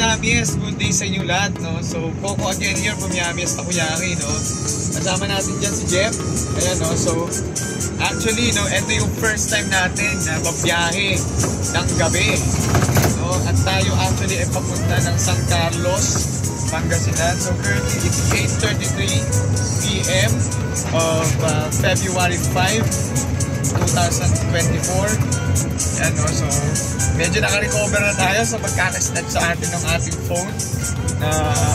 Yamis, good day sa inyo lahat, no? So, Coco again here from Yamis Takoyaki, no? Kasama natin dyan si Jeff. Ayan, no? So, actually, no, ito yung first time natin na mabiyahe ng gabi, no? At tayo actually ay papunta ng San Carlos, Pangasinan. So, currently, it's 8:33 p.m. of February 5, 2024. Ayan, no? So, medyo naka-recover na tayo sa pagkakastat sa atin ng ating phone.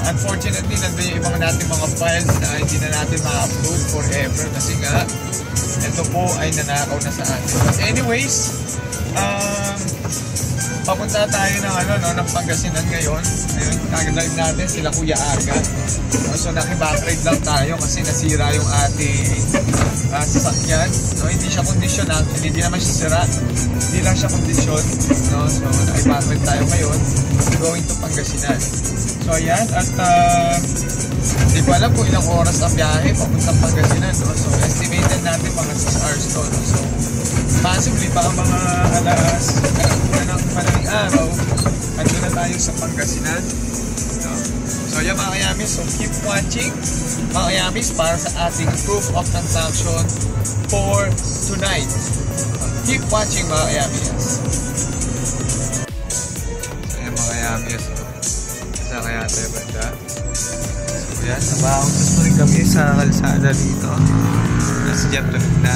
Unfortunately, nandun yung ibang natin mga files na hindi na natin ma-upload forever kasi nga, ito po ay nanakaw na sa atin. But anyways, papunta tayo ng, ng Pangasinan ngayon. Ayun, nag-live natin sila Kuya Aga. So, naki-backride lang tayo kasi nasira yung ating sasakyan. No, hindi siya kondisyon, hindi naman siya sira. Hindi lang siya kondisyon. No? So, naki-backride tayo ngayon going to Pangasinan. So, ayan. At hindi ko alam kung ilang oras ang biyahe papuntang Pangasinan. No? So, estimated natin mga 6 hours to. No? So, possibly baka mga alas ng madaling araw andun na tayo sa Pangasinan. No? So yan mga kayamis, so keep watching mga kayamis para sa ating proof of transaction for tonight. Keep watching mga kayamis. So yan mga kayamis, isa kaya tayo banda. So yan, nabahagos pa rin kami sa kalsada dito. Nasa dyan tulog na.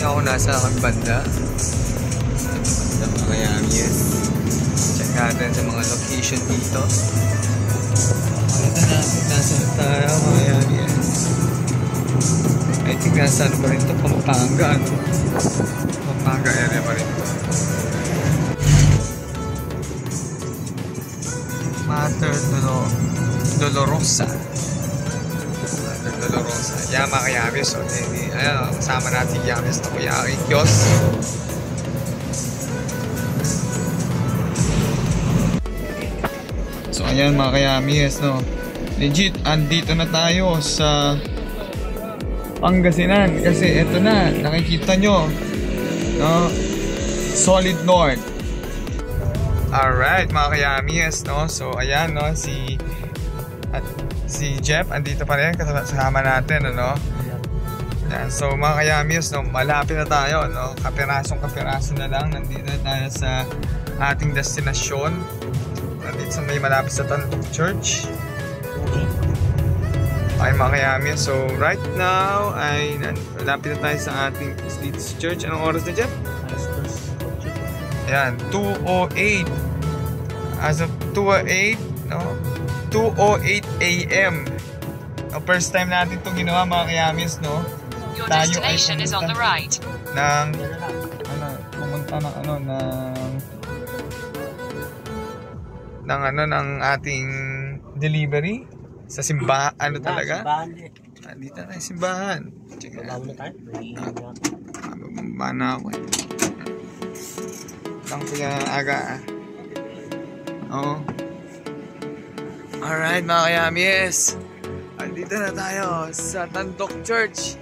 Ako nasa banda mga kayamis. Check natin sa mga location dito. Makita natin nasa tayo mga kayamis. I think nasa pa rin ito, Pampanga, no? Pampanga area pa rin ito. Mater Dolorosa. Dolorosa. Yan mga kayamis. So, ayun, kasama natin Yamis Takoyaki Kiosk. So ayan mga kayamis, no? Legit, andito na tayo sa Pangasinan. Kasi eto na, nakikita nyo, no? Solid North. Alright mga kayamis, no? So ayan, no? Si Jeff, andito pa rin, kasama natin, ano? Yan. So mga kayamis, no, malapit na tayo, no? Kapirasong-kapiraso na lang. Nandito na tayo sa ating destinasyon. Nandito sa may malapit sa Tandok Church. Okay mga kayamis, so right now ay malapit na tayo sa ating church. Anong oras na, Jeff? Yan, 2:08. As of 2:08, no? 2:08 AM. First time natin itong ginawa mga kayamis, no? Your destination is on the right. Pumunta ng ating delivery sa simbahan, talaga? Dito na yung simbahan. Check it out. Mababa na ako, Lang Kuya Aga, Oo. Alright mga kayamis, andito na tayo sa Tandok Church.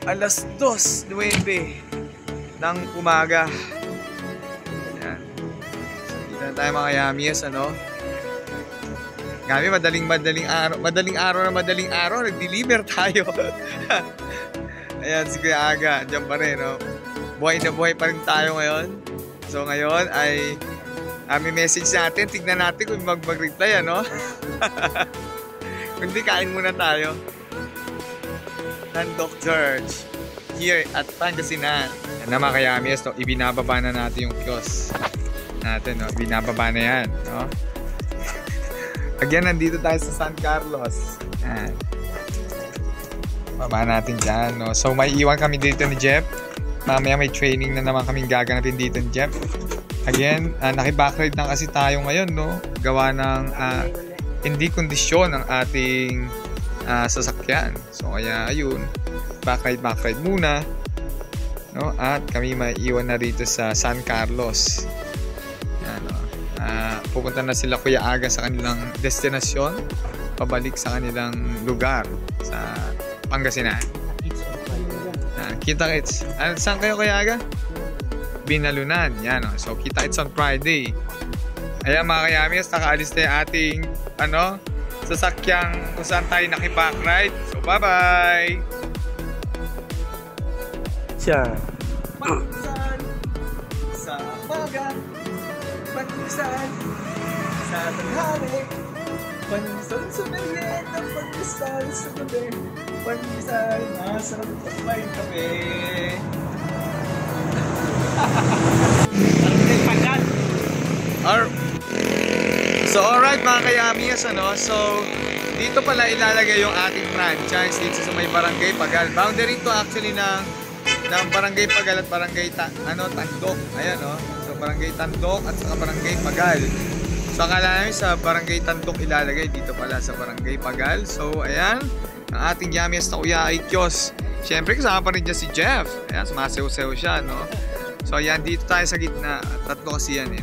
Alas 2:09 ng umaga. Ayan. So, dito na tayo mga kayamis, ano? Kami madaling araw, nag-deliver tayo. Ayan, si Kuya Aga, dyan pa rin, no? Buhay na buhay pa rin tayo ngayon. So ngayon ay may message natin, tignan natin kung mag-reply, ano? Kundi kain muna tayo. Tandok Church here at Pangasinan. Yan na mga kayamis, no? Ibinababa na natin yung kiosk natin, no? Ibinababa na yan, no? Again, nandito tayo sa San Carlos. Yan. Baba natin dyan, no? So may iwan kami dito ni Jeff. Mamaya may training na naman kaming gaganapin dito ni Jeff. Again, naki-backride na kasi tayo ngayon, no? Gawa ng hindi kondisyon ang ating sasakyan. So kaya ayun, backride muna, no? At kami maiiwan na rito sa San Carlos. Yan, no? Pupunta na sila Kuya Aga sa kanilang destinasyon, pabalik sa kanilang lugar sa Pangasinan. Kita-kits. Saan kayo Kuya Aga? Binalunan. Yan o. So kita it's on Friday. Ayan mga kayamis, nakaalis na yung ating sasakyang kung saan tayo nakiback ride. So bye-bye! Siya. Pagkisan sa umaga, pagkisan sa tanghali, pagkisan sa maliit at pagkisan sa gabi, pagkisan nasa may kape. So alright mga kayamis, so dito pala ilalagay yung ating franchise dito sa may Barangay Pagal. Boundary to actually ng Barangay Pagal at Barangay Tandok. Ayan so Barangay Tandok at saka Barangay Pagal. So akala namin sa Barangay Tandok ilalagay, dito pala sa Barangay Pagal. So ayan, ang ating Yamias na Kuya Ikyos. Siyempre kasama pa rin dyan si Jeff. Ayan, sumasew-sew siya, So ayan, dito tayo sa gitna. Tatlo kasi yan,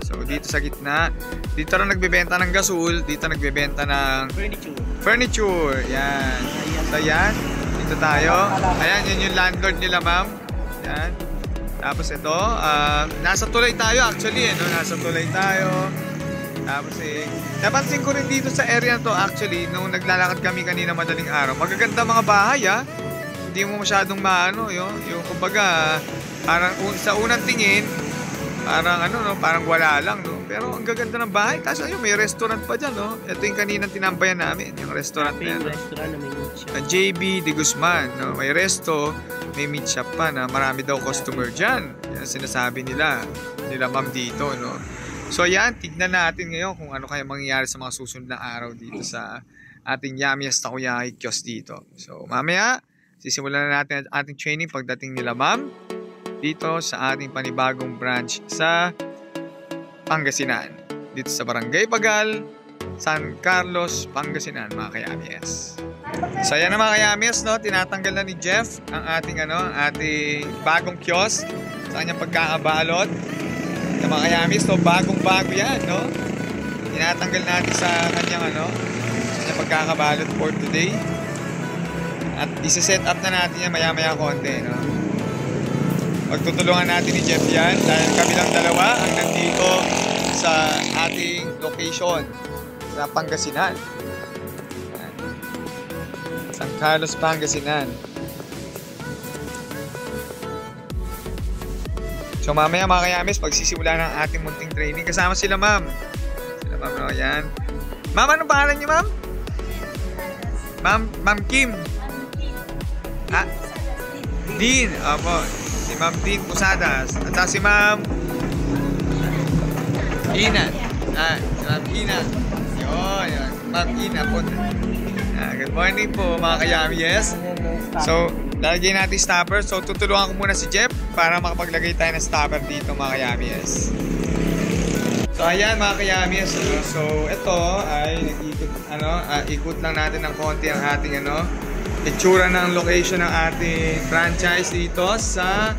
So dito sa gitna, dito rin nagbebenta ng gasol, dito nagbebenta ng furniture. Yan. So yan, dito tayo. Ayan, yun yung landlord nila, ma'am. Yan. Tapos ito, nasa tulay tayo actually, nasa tulay tayo. Tapos napansin ko rin dito sa area na to actually, nung naglalakad kami kanina madaling araw, magaganda mga bahay, Hindi mo masyadong yung kumbaga, parang sa unang tingin, parang parang wala lang, Pero ang gaganda ng bahay. Tapos may restaurant pa dyan, Ito yung kaninang tinambayan namin, yung restaurant na yan. Restaurant na may meat shop. JB de Guzman, May resto, may meat shop pa na marami daw customer dyan. Yan sinasabi nila ma'am dito, So yan, tignan natin ngayon kung ano kaya mangyayari sa mga susunod na araw dito sa ating Yamias Takoyaki Kiosk dito. So mamaya, sisimulan na natin ang ating training pagdating nila ma'am dito sa ating panibagong branch sa Pangasinan. Dito sa Barangay Pagal, San Carlos, Pangasinan, mga kayamies. So ayan na mga kayamies, tinatanggal na ni Jeff ang ating ating bagong kiosk sa kanyang pagkakabalot. Yung mga kayamies, bagong-bago yan, Tinatanggal natin sa kanyang kanyang pagkakabalot for today. At isi-set up na natin yan maya-maya konti, Pagtutulungan natin ni Jeff yan dahil kami lang dalawa ang nandito sa ating location sa Pangasinan. San Carlos, Pangasinan. So mamaya mga kayamis, pagsisimula ng ating munting training, kasama sila ma'am. Yan. Ma'am, anong pangalan niyo ma'am? Ma'am Kim. Dean. Opo. Si Ma'am Dean Pusadas. At si Ma'am Ina. Si Ma'am Ina. Yun. Ma'am Ina po. Good morning po mga kayamies. So, lalagyan natin stopper. So, tutulungan ko muna si Jeff para makapaglagay tayo ng stopper dito mga kayamies. So, ayan mga kayamies. So, ito ay nag-ikot, ikot lang natin ng konti ang ating itsura ng location ng ating franchise dito sa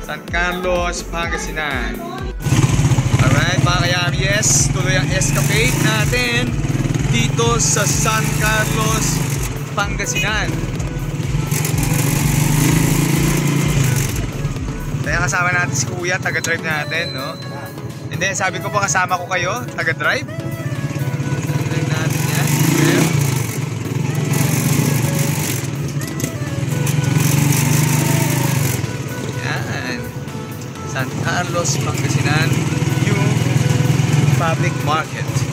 San Carlos, Pangasinan. Alright mga kayamies, tuloy ang escapade natin dito sa San Carlos, Pangasinan. Kaya kasama natin si Kuya, taga-drive natin, Hindi, sabi ko po kasama ko kayo, taga-drive. Taga-drive natin yan. Okay. San Carlos, Pangasinan, new public market.